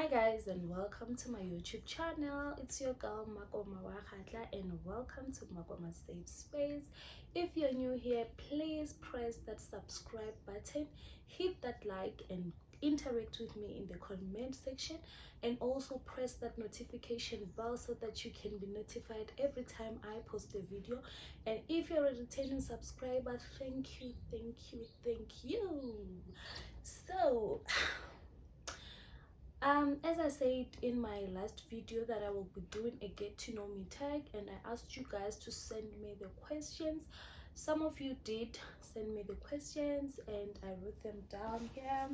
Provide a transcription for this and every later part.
Hi guys, and welcome to my YouTube channel. It's your girl Makoma Wakhatla, and welcome to Makoma Safe Space. If you're new here, please press that subscribe button, hit that like, and interact with me in the comment section, and also press that notification bell so that you can be notified every time I post a video. And if you're a returning subscriber, thank you. So as I said in my last video that I will be doing a get to know me tag, and I asked you guys to send me the questions. Some of you did send me the questions and I wrote them down here,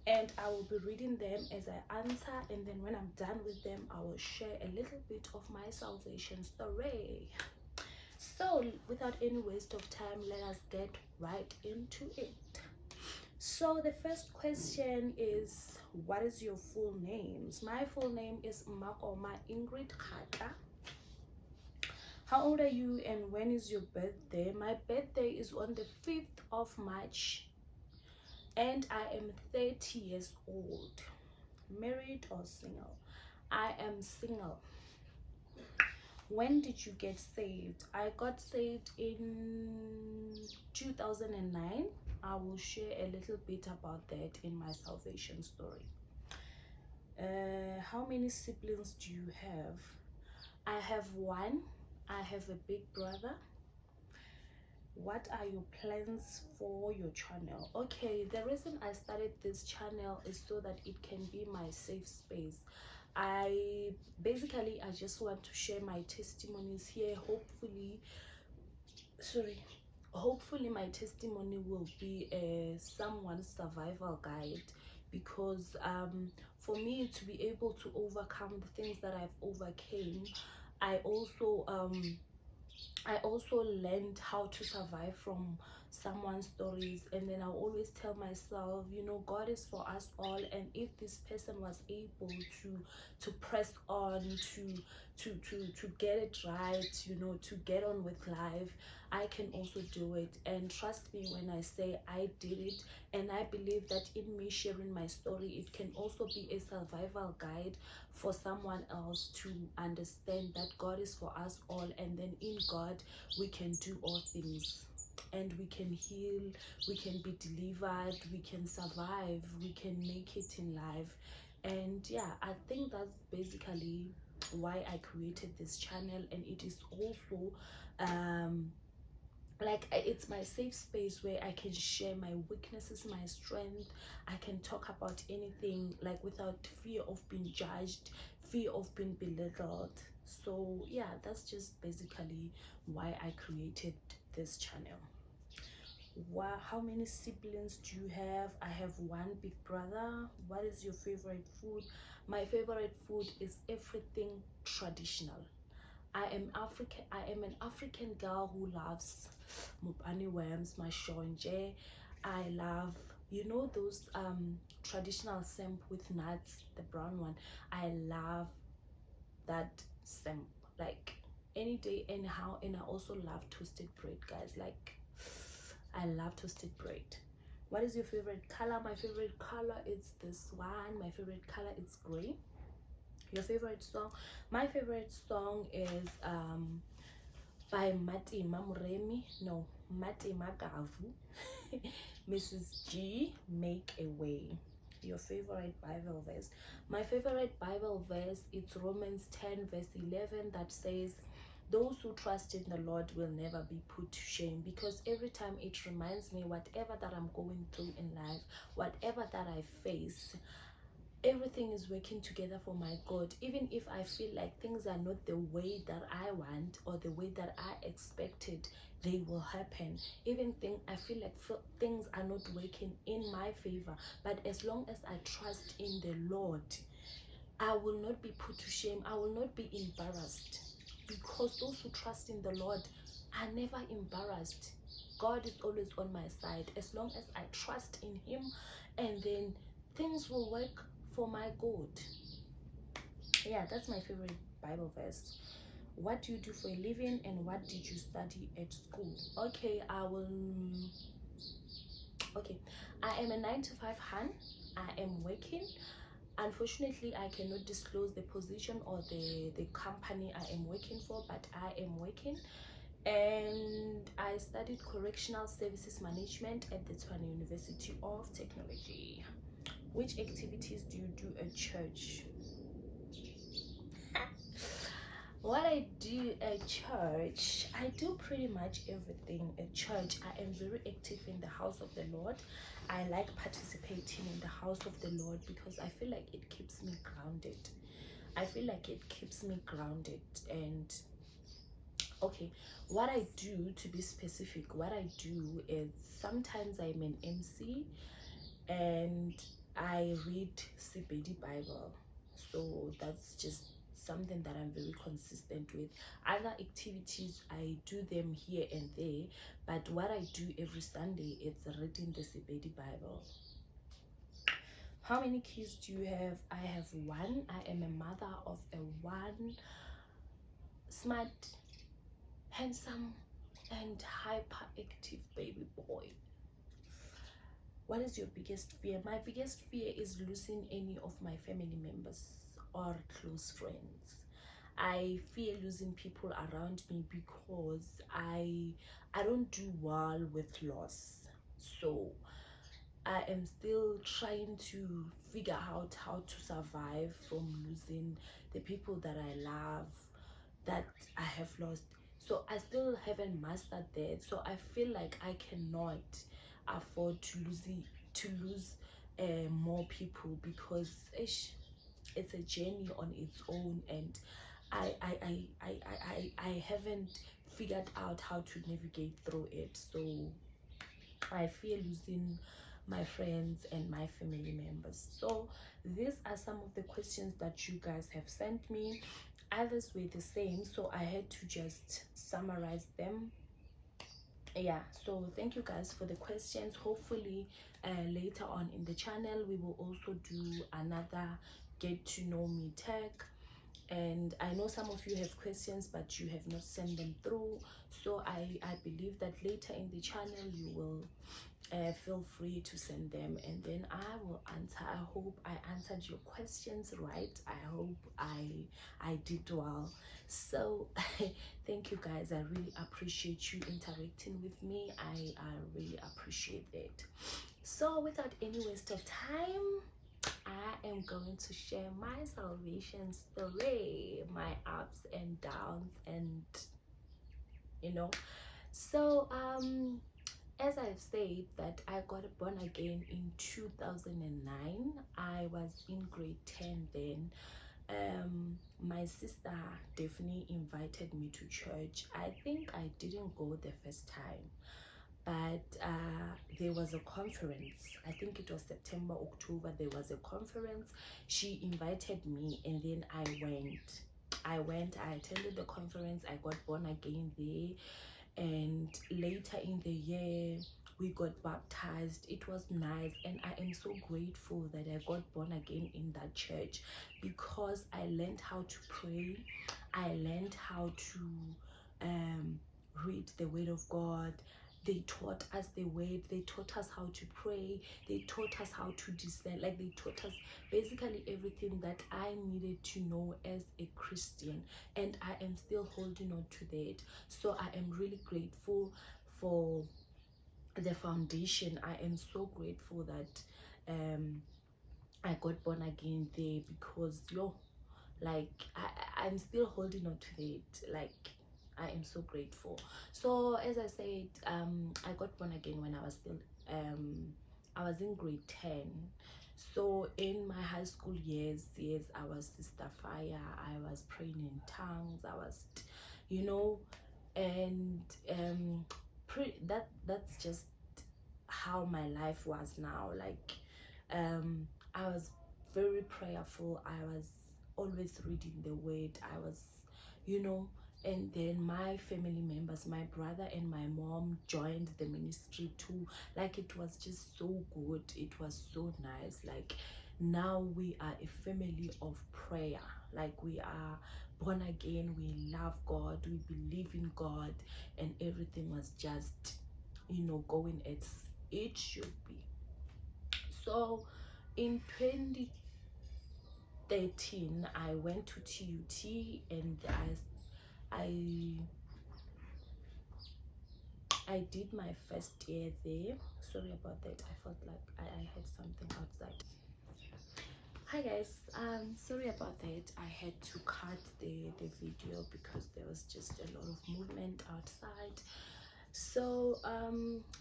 and I will be reading them as I answer, and then when I'm done with them I will share a little bit of my salvation story. So without any waste of time, let us get right into it. So the first question is, what is your full names? My full name is Makoma Ingrid Kata. How old are you and when is your birthday? My birthday is on the 5th of March and I am 30 years old. Married or single? I am single. When did you get saved? I got saved in 2009. I will share a little bit about that in my salvation story. How many siblings do you have? I have one. I have a big brother. What are your plans for your channel? Okay, the reason I started this channel is so that it can be my safe space. I just want to share my testimonies here. Hopefully my testimony will be someone's survival guide, because for me to be able to overcome the things that I've overcame, I also learned how to survive from someone's stories. And then I always tell myself, you know, God is for us all, and if this person was able to press on, to get it right, you know, to get on with life, I can also do it. And trust me when I say I did it, and I believe that in me sharing my story, it can also be a survival guide for someone else to understand that God is for us all, and then in God we can do all things, and we can heal, we can be delivered, we can survive, we can make it in life. And yeah, I think that's basically why I created this channel. And it is also it's my safe space where I can share my weaknesses, my strength. I can talk about anything, like, without fear of being judged, fear of being belittled. So yeah, that's just basically why I created this channel. How many siblings do you have? I have one big brother. What is your favorite food? My favorite food is everything traditional. I am an African girl who loves mopane worms, mashonje. I love, you know, those traditional samp with nuts, the brown one. I love that samp, like, any day, anyhow. And I also love toasted bread, guys. Like, I love toasted bread. What is your favorite color? My favorite color is this one. My favorite color is gray. Your favorite song? My favorite song is by Matima Muremi. No, Matima Gavu. Mrs. G, Make a Way. Your favorite Bible verse? My favorite Bible verse is Romans 10 verse 11, that says, those who trust in the Lord will never be put to shame. Because every time it reminds me, whatever that I'm going through in life, whatever that I face, everything is working together for my good. Even if I feel like things are not the way that I want or the way that I expected, they will happen. Even I feel like things are not working in my favor, but as long as I trust in the Lord, I will not be put to shame. I will not be embarrassed, because those who trust in the Lord are never embarrassed. God is always on my side as long as I trust in Him, and then things will work for my good. Yeah, that's my favorite Bible verse. What do you do for a living and what did you study at school? Okay, I am a 9 to 5 hand. I am working. Unfortunately, I cannot disclose the position or the company I am working for, but I am working. And I studied correctional services management at the Tshwane University of Technology. Which activities do you do at church? What I do at church, I do pretty much everything at church. I am very active in the house of the Lord. I like participating in the house of the Lord because I feel like it keeps me grounded. I feel like it keeps me grounded. And okay, what I do, to be specific, what I do is sometimes I'm an MC and I read Sepedi Bible. So that's just something that I'm very consistent with. Other activities, I do them here and there, but what I do every Sunday is reading the Sepedi Bible. How many kids do you have? I have one. I am a mother of a one smart, handsome, and hyperactive baby boy. What is your biggest fear? My biggest fear is losing any of my family members or close friends. I fear losing people around me because I don't do well with loss. So I am still trying to figure out how to survive from losing the people that I love, that I have lost. So I still haven't mastered that. So I feel like I cannot afford to lose more people, because it's a journey on its own, and I haven't figured out how to navigate through it. So I fear losing my friends and my family members. So these are some of the questions that you guys have sent me. Others were the same, so I had to just summarize them. Yeah, so thank you guys for the questions. Hopefully later on in the channel we will also do another get to know me tag. And I know some of you have questions but you have not sent them through, so I believe that later in the channel you will feel free to send them, and then I will answer. I hope I answered your questions right. I hope I did well. So thank you guys. I really appreciate you interacting with me. I really appreciate that. So without any waste of time, I am going to share my salvation story, my ups and downs, and so as I've said, that I got born again in 2009. I was in grade 10 then. My sister definitely invited me to church. I think I didn't go the first time, but there was a conference. I think it was September, October. There was a conference. She invited me, and then I attended the conference. I got born again there, and later in the year we got baptized. It was nice, and I am so grateful that I got born again in that church, because I learned how to pray. I learned how to read the word of God. They taught us the word, they taught us how to pray, they taught us how to discern. Like, they taught us basically everything that I needed to know as a Christian, and I am still holding on to that. So I am really grateful for the foundation. I am so grateful that I got born again there, because like I'm still holding on to it. Like, I am so grateful. So as I said, I got born again when I was still I was in grade 10. So in my high school years, yes, I was Sister Fire. I was praying in tongues. I was, and that's just how my life was now. Like, I was very prayerful. I was always reading the word. I was, and then my family members, my brother and my mom, joined the ministry too. Like, it was just so good. It was so nice. Like, now we are a family of prayer. Like, we are born again. We love God. We believe in God, and everything was just, going as it should be. So in 13 I went to TUT, and I did my first year there. Sorry about that, I felt like I had something outside. Hi guys, sorry about that. I had to cut the video because there was just a lot of movement outside. So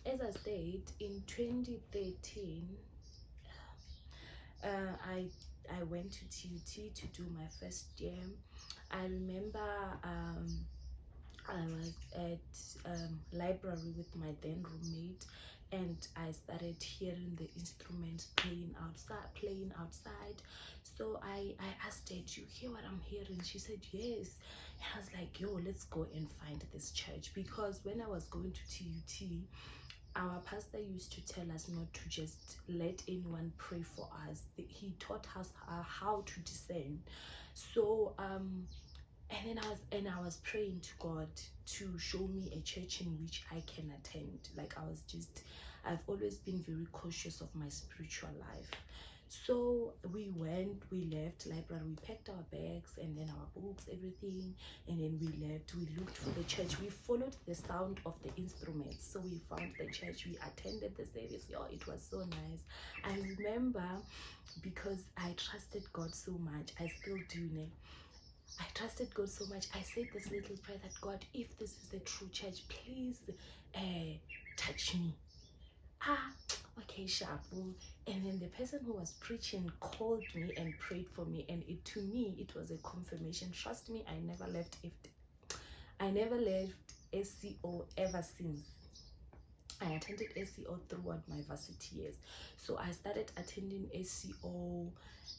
as I said, in 2013 I went to TUT to do my first year. I remember I was at library with my then roommate, and I started hearing the instruments playing outside. So I asked her, "Do you hear what I'm hearing?" She said yes. And I was like, "Yo, let's go and find this church." Because when I was going to TUT, our pastor used to tell us not to just let anyone pray for us. He taught us how to discern. So and then I was praying to God to show me a church in which I can attend. Like, I've always been very cautious of my spiritual life. So we left library, we packed our bags and then our books, everything, and then we left. We looked for the church. We followed the sound of the instruments. So we found the church. We attended the service. Oh, it was so nice. I remember, because I trusted God so much. I still do now. I trusted God so much. I said this little prayer that, "God, if this is the true church, please touch me." Okay, Shabu. And then the person who was preaching called me and prayed for me, and to me it was a confirmation. Trust me, I never left SCO ever since. I attended SCO throughout my varsity years. So I started attending SCO,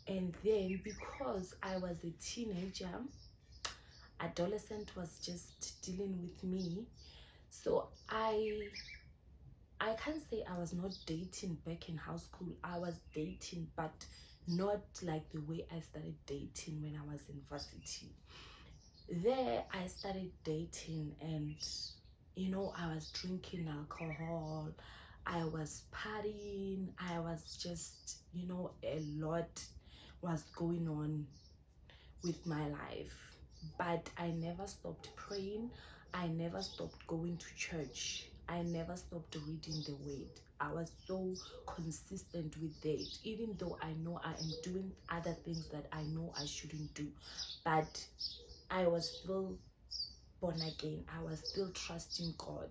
and then because I was a teenager, adolescent was just dealing with me. So I can't say I was not dating back in high school. I was dating, but not like the way I started dating when I was in varsity. There I started dating, and I was drinking alcohol, I was partying, I was just, a lot was going on with my life. But I never stopped praying. I never stopped going to church. I never stopped reading the word. I was so consistent with that, even though I know I am doing other things that I know I shouldn't do. But I was still born again. I was still trusting God.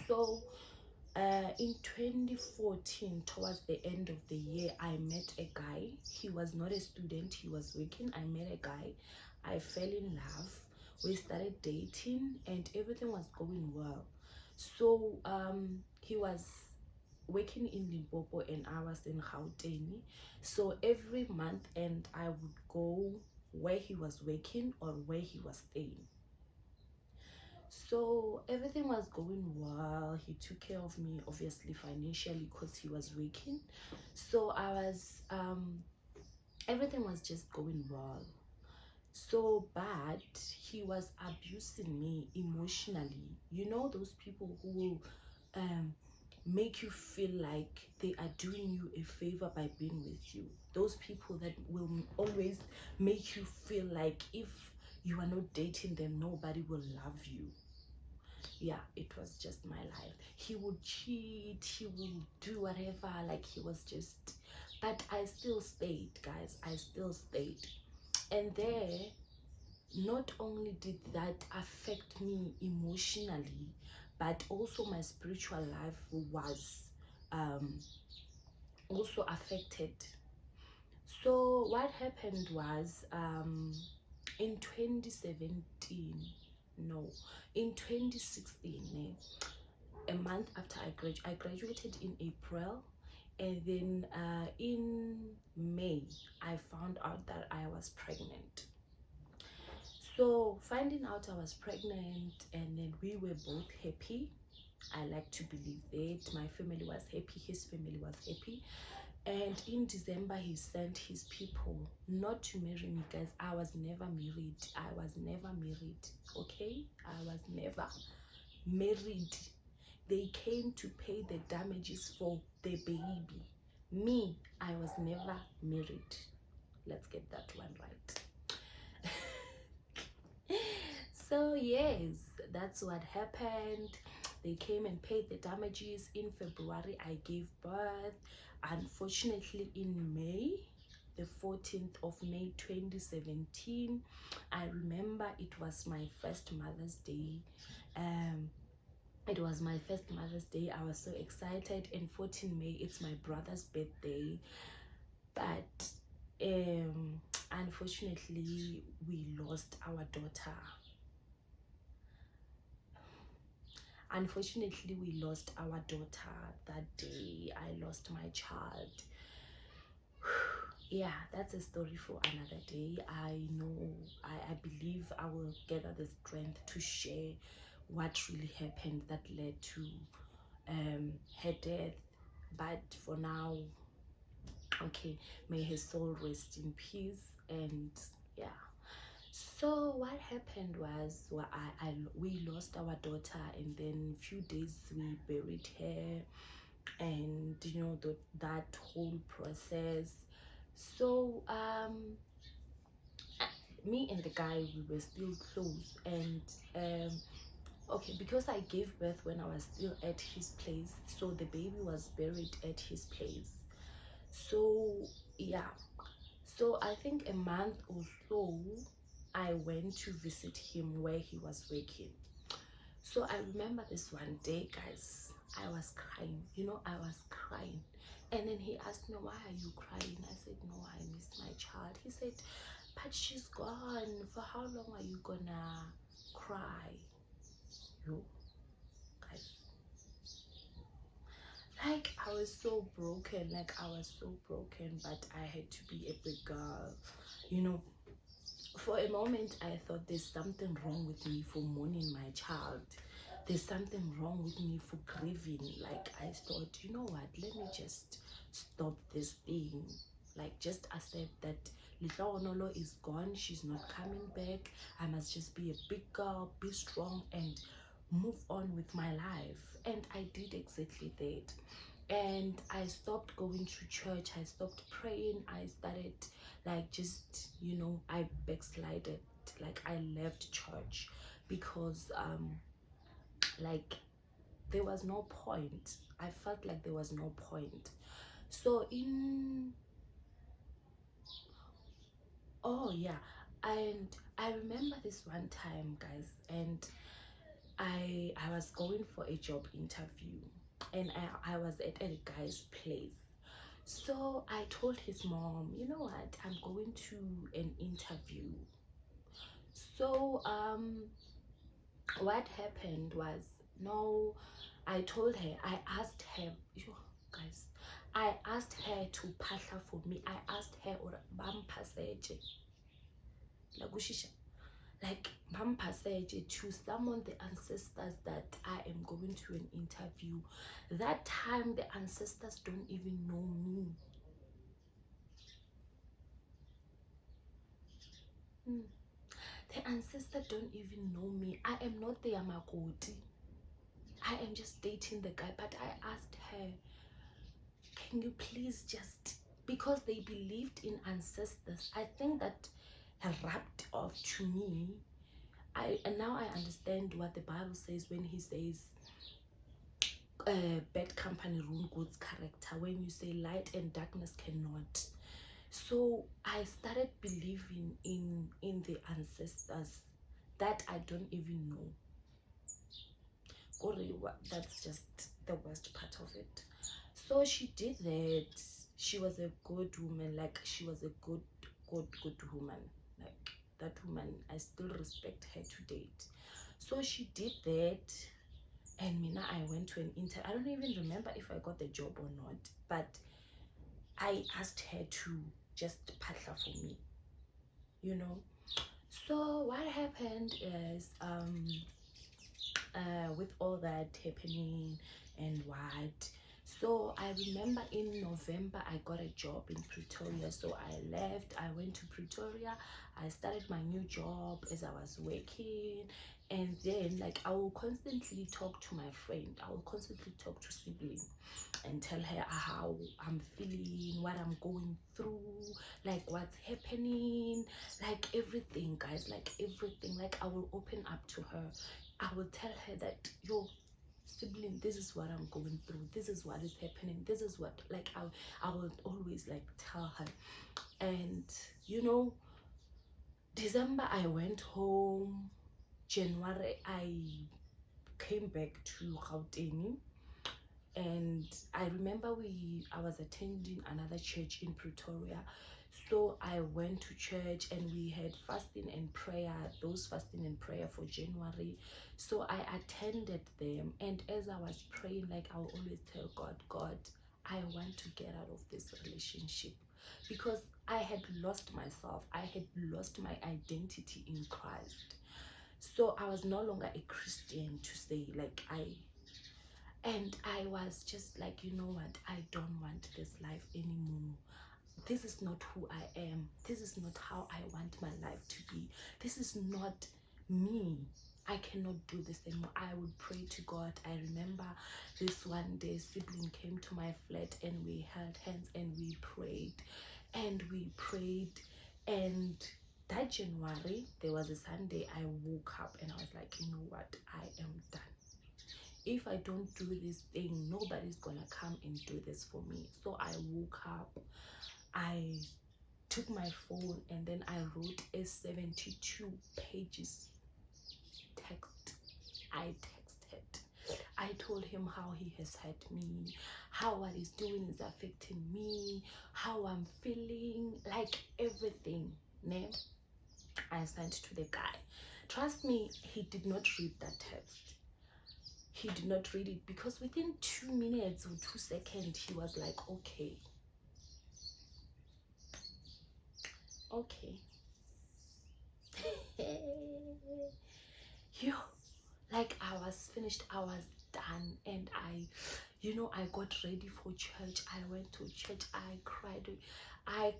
So in 2014, towards the end of the year, I met a guy. He was not a student, he was working. I met a guy, I fell in love, we started dating, and everything was going well. So he was working in Limpopo and I was in Gauteng. So every month, and I would go where he was working or where he was staying. So everything was going well. He took care of me, obviously financially, because he was working. So I was everything was just going well. So but he was abusing me emotionally. Those people who will make you feel like they are doing you a favor by being with you. Those people that will always make you feel like if you are not dating them, nobody will love you. Yeah, it was just my life. He would cheat, he would do whatever, like he was just, but I still stayed, guys. I still stayed. And there, not only did that affect me emotionally, but also my spiritual life was also affected. So what happened was, in 2017, no, in 2016, a month after I graduated in April, and then in May I found out that I was pregnant. So finding out I was pregnant, and then we were both happy. I like to believe that my family was happy, his family was happy. And in December he sent his people not to marry me, guys. I was never married. Okay, I was never married. They came to pay the damages for the baby. Me, I was never married. let's get that one right. So yes, that's what happened. They came and paid the damages. In February I gave birth. Unfortunately, in May, the 14th of May 2017, I remember it was my first Mother's Day. It was my first Mother's Day. I was so excited. And 14 May, it's my brother's birthday. But unfortunately, we lost our daughter. Unfortunately, we lost our daughter that day. I lost my child. Yeah, that's a story for another day. I know, I believe I will gather the strength to share what really happened that led to her death. But for now, okay, may her soul rest in peace. And yeah, so what happened was, well, we lost our daughter, and then few days we buried her, and you know, that whole process. So me and the guy, we were still close. And okay, because I gave birth when I was still at his place, so the baby was buried at his place. So yeah, so I think a month or so I went to visit him where he was working. So I remember this one day, guys, I was crying, you know, I was crying. And then he asked me, why are you crying? I said, no, I miss my child. He said, but she's gone. For how long are you gonna cry? You guys, like I was so broken, but I had to be a big girl, you know. For a moment I thought there's something wrong with me for mourning my child. There's something wrong with me for grieving. Like I thought, you know what, let me just stop this thing. Like just accept that Litlaonolo is gone, she's not coming back. I must just be a big girl, be strong, and move on with my life. And I did exactly that. And I stopped going to church, I stopped praying, I started like just, you know, I backslided, like I left church because like there was no point. I felt like there was no point. So oh yeah, and I remember this one time, guys, and I was going for a job interview, and I was at a guy's place. So I told his mom, you know what, I'm going to an interview. So what happened was, no, I told her, I asked her, yo, guys, I asked her to pasha for me. I asked her, or bampaseje, like bampaseje, to summon the ancestors that I am going to an interview. That time the ancestors don't even know me. The ancestors don't even know me. I am not the Yamakoti. I am just dating the guy. But I asked her, can you please just, because they believed in ancestors, I think that rubbed off to me. And now I understand what the Bible says when he says bad company ruin good character, when you say light and darkness cannot. So I started believing in the ancestors that I don't even know. That's just the worst part of it. So she did that. She was a good woman. Like she was a good woman. Like that woman, I still respect her to date. So she did that, and Mina, I went to an interview. I don't even remember if I got the job or not, but I asked her to just patla for me, you know. So what happened is with all that happening and what, so I remember in November I got a job in Pretoria. So I left, I went to Pretoria, I started my new job as I was working. And then like I will constantly talk to my friend, I will constantly talk to siblings, and and tell her how I'm feeling, what I'm going through, like what's happening, like everything, guys, like everything. Like I will open up to her. I will tell her that, yo, sibling, this is what I'm going through, this is what is happening, this is what, like I will always like tell her. And you know, December I went home, January I came back to Gauteng. And I remember I was attending another church in Pretoria, so I went to church and we had fasting and prayer, those fasting and prayer for January. So I attended them, and as I was praying, like I will always tell God, God, I want to get out of this relationship, because I had lost myself, I had lost my identity in Christ. So I was no longer a Christian, to say, like and I was just like, you know what, I don't want this life anymore. This is not who I am. This is not how I want my life to be. This is not me. I cannot do this anymore. I would pray to God. I remember this one day, sibling came to my flat and we held hands and we prayed. And we prayed. And that January, there was a Sunday, I woke up and I was like, you know what, I am done. If I don't do this thing, nobody's gonna come and do this for me. So I woke up, I took my phone, and then I wrote a 72 pages text. I texted. I told him how he has hurt me, how what he's doing is affecting me, how I'm feeling, like everything. Ne? I sent to the guy. Trust me, he did not read that text. He did not read it, because within 2 minutes or 2 seconds he was like, okay, yo, like I was finished, I was done. And you know, I got ready for church. I went to church, I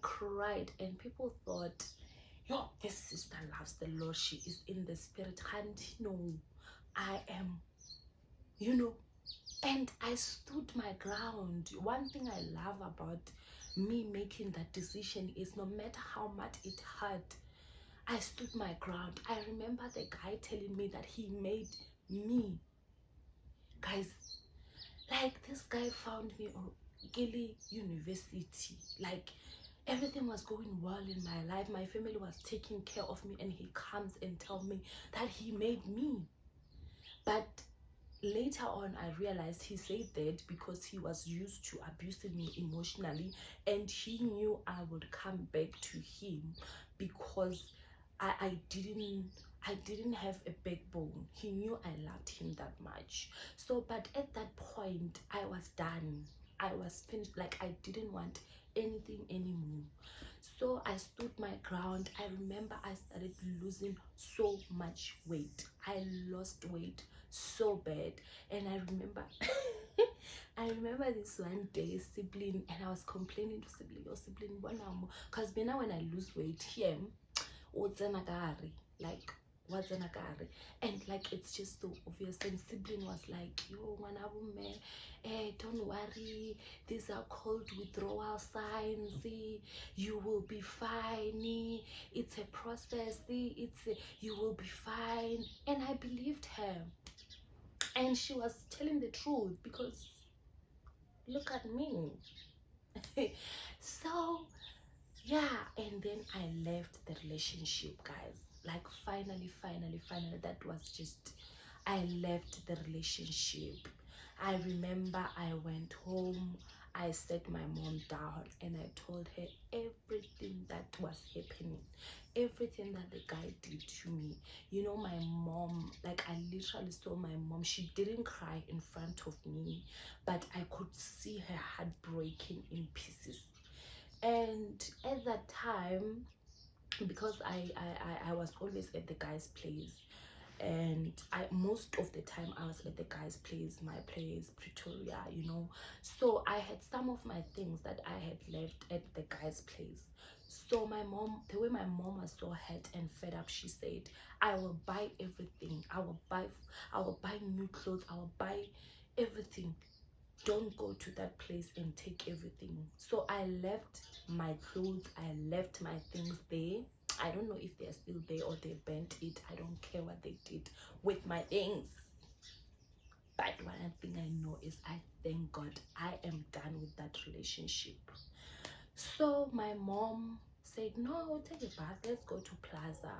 cried, and people thought, yo, this sister loves the Lord, she is in the spirit. And no, I am, you know. And I stood my ground. One thing I love about me making that decision is, no matter how much it hurt, I stood my ground. I remember the guy telling me that he made me. Guys, like this guy found me on Gili University. Like everything was going well in my life. My family was taking care of me, and he comes and tells me that he made me. But later on, I realized he said that because he was used to abusing me emotionally, and he knew I would come back to him because I didn't have a backbone. He knew I loved him that much. So, but at that point, I was done. I was finished. Like I didn't want anything anymore. So I stood my ground. I remember I started losing so much weight. I lost weight so bad. And I remember I remember this one day, sibling, and I was complaining to sibling, your sibling, because now when I lose weight here, like what's an agari, and like it's just so obvious. And sibling was like, yo, don't worry, these are called withdrawal signs, you will be fine, it's a process, you will be fine. And I believed her, and she was telling the truth, because look at me. So yeah, and then I left the relationship, guys. Like finally, that was just, I left the relationship. I remember I went home, I sat my mom down, and I told her everything that was happening, everything that the guy did to me. You know, my mom, like I literally saw my mom, she didn't cry in front of me, but I could see her heart breaking in pieces. And at that time, because I was always at the guy's place, and most of the time I was at the guy's place, my place, Pretoria, you know. So I had some of my things that I had left at the guy's place. So my mom, the way my mom was so hurt and fed up, she said, I will buy everything. I will buy new clothes, I will buy everything. don't go to that place and take everything. So I left my clothes, I left my things there. I don't know if they're still there or they burnt it. I don't care what they did with my things. But one thing I know is I thank God I am done with that relationship. So my mom said, no, take a bath, let's go to Plaza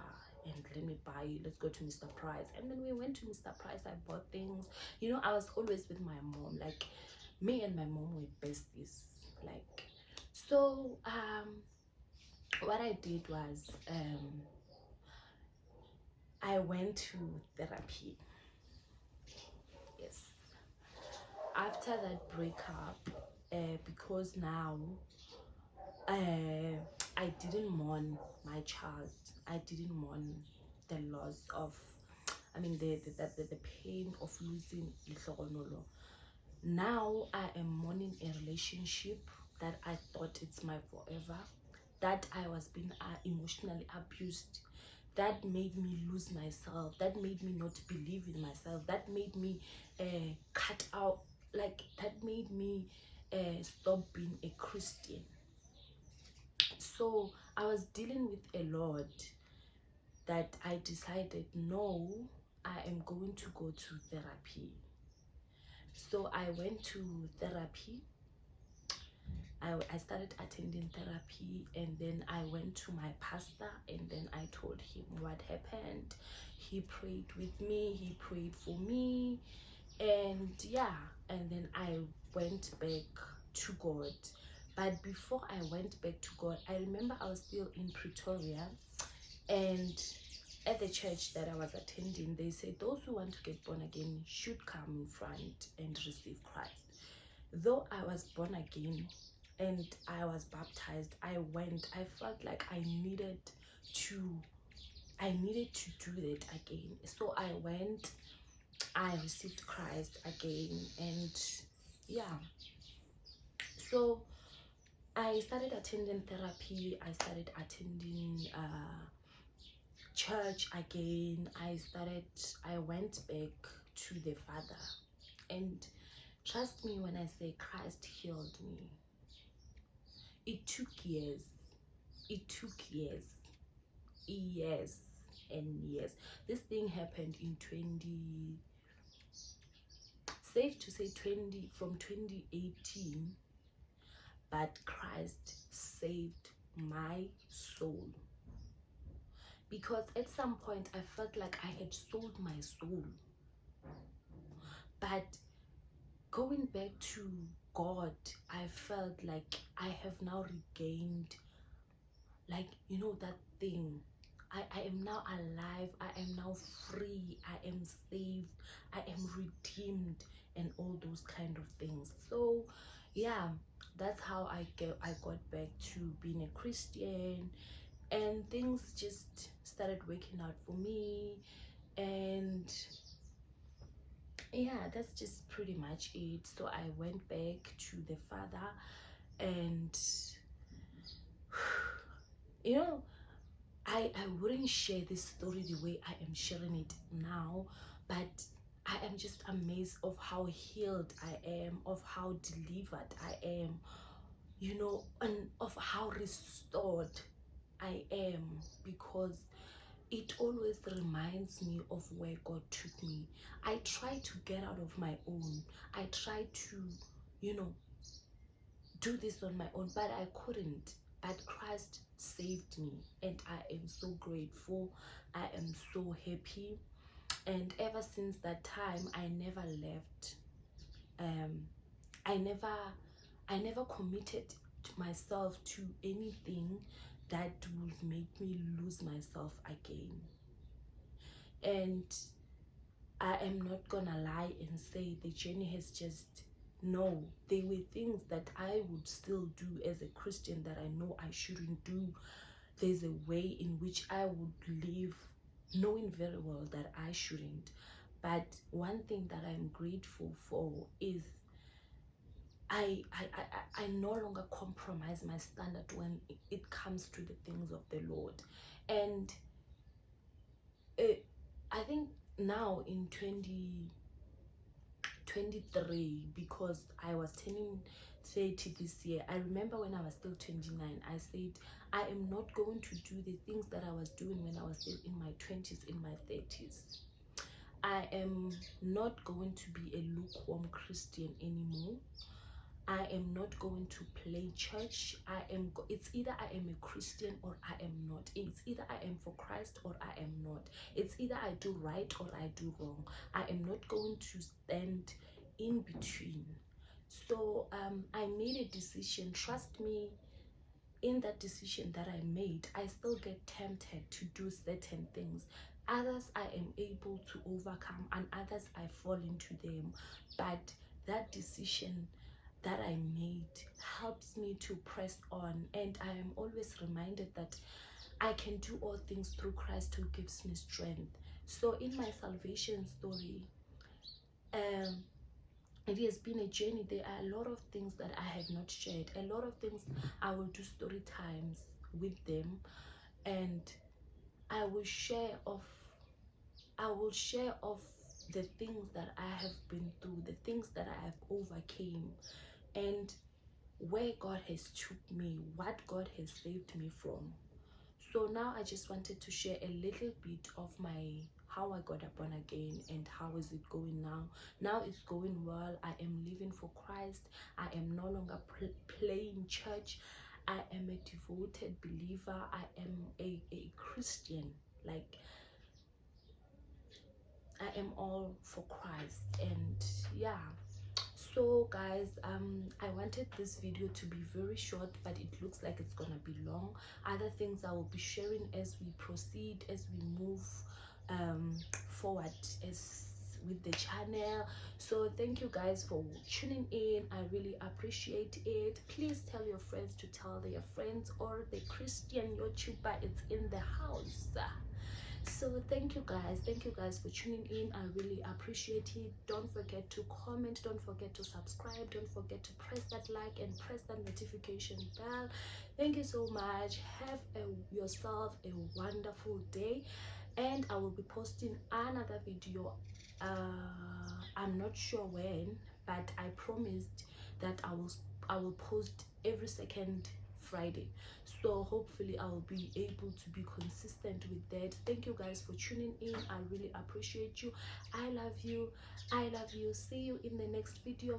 and let me buy you, let's go to Mr. Price. And then we went to Mr. Price. I bought things. You know, I was always with my mom. Like, me and my mom were besties. Like, so what I did was I went to therapy. Yes, after that breakup, because now I didn't mourn my child. I didn't mourn the loss of, I mean, the pain of losing Ihlogonolo. Now I am mourning a relationship that I thought it's my forever, that I was being emotionally abused, that made me lose myself, that made me not believe in myself, that made me cut out, like that made me stop being a Christian. So I was dealing with a lot that I decided, no, I am going to go to therapy. So I went to therapy. I started attending therapy, and then I went to my pastor, and then I told him what happened. He prayed with me, he prayed for me, and yeah, and then I went back to God. But before I went back to God, I remember I was still in Pretoria, and at the church that I was attending, they said those who want to get born again should come in front and receive Christ. Though I was born again and I was baptized, I went. I felt like I needed to do that again. So I went, I received Christ again, and yeah. So I started attending therapy. I started attending church again. I went back to the Father, and trust me when I say Christ healed me. It took years. It took years and years. This thing happened in 20, safe to say 20, from 2018, but Christ saved my soul. Because at some point I felt like I had sold my soul. But going back to God, I felt like I have now regained, like, you know, that thing. I am now alive. I am now free. I am saved. I am redeemed, and all those kind of things. So yeah, that's how I got back to being a Christian, and things just started working out for me. And yeah, that's just pretty much it. So I went back to the Father, and you know, I wouldn't share this story the way I am sharing it now, but I am just amazed of how healed I am, of how delivered I am, you know, and of how restored I am, because it always reminds me of where God took me. I try to get out of my own. I try to, you know, do this on my own, but I couldn't. But Christ saved me, and I am so grateful. I am so happy, and ever since that time, I never left. I never committed myself to anything that would make me lose myself again. And I am not gonna lie and say the journey has just, no, there were things that I would still do as a Christian that I know I shouldn't do. There's a way in which I would live knowing very well that I shouldn't. But one thing that I'm grateful for is I no longer compromise my standard when it comes to the things of the Lord. And I think now in 23 because I was turning 30 this year. I remember when I was still 29, I said I am not going to do the things that I was doing when I was still in my 20s, in my 30s. I am not going to be a lukewarm Christian anymore. I am not going to play church. It's either I am a Christian or I am not. It's either I am for Christ or I am not. It's either I do right or I do wrong. I am not going to stand in between. So I made a decision. Trust me, in that decision that I made, I still get tempted to do certain things. Others I am able to overcome, and others I fall into them. But that decision that I made helps me to press on, and I am always reminded that I can do all things through Christ who gives me strength. So in my salvation story, it has been a journey. There are a lot of things that I have not shared, a lot of things I will do story times with them, and I will share of the things that I have been through, the things that I have overcame, and where God has took me, what God has saved me from. So now I just wanted to share a little bit of how I got born again and how is it going now. Now it's going well. I am living for Christ. I am no longer playing church. I am a devoted believer. I am a Christian. Like, I am all for Christ. And yeah, so guys, I wanted this video to be very short, but it looks like it's gonna be long. Other things I will be sharing as we proceed, as we move forward as with the channel. So thank you guys for tuning in. I really appreciate it. Please tell your friends to tell their friends, or the Christian YouTuber is in the house. So thank you guys for tuning in. I really appreciate it. Don't forget to comment, don't forget to subscribe, don't forget to press that like and press that notification bell. Thank you so much. Have yourself a wonderful day, and I will be posting another video. I'm not sure when, but I promised that I will post every second Friday. So hopefully I will be able to be consistent with that. Thank you guys for tuning in. I really appreciate you. I love you. See you in the next video.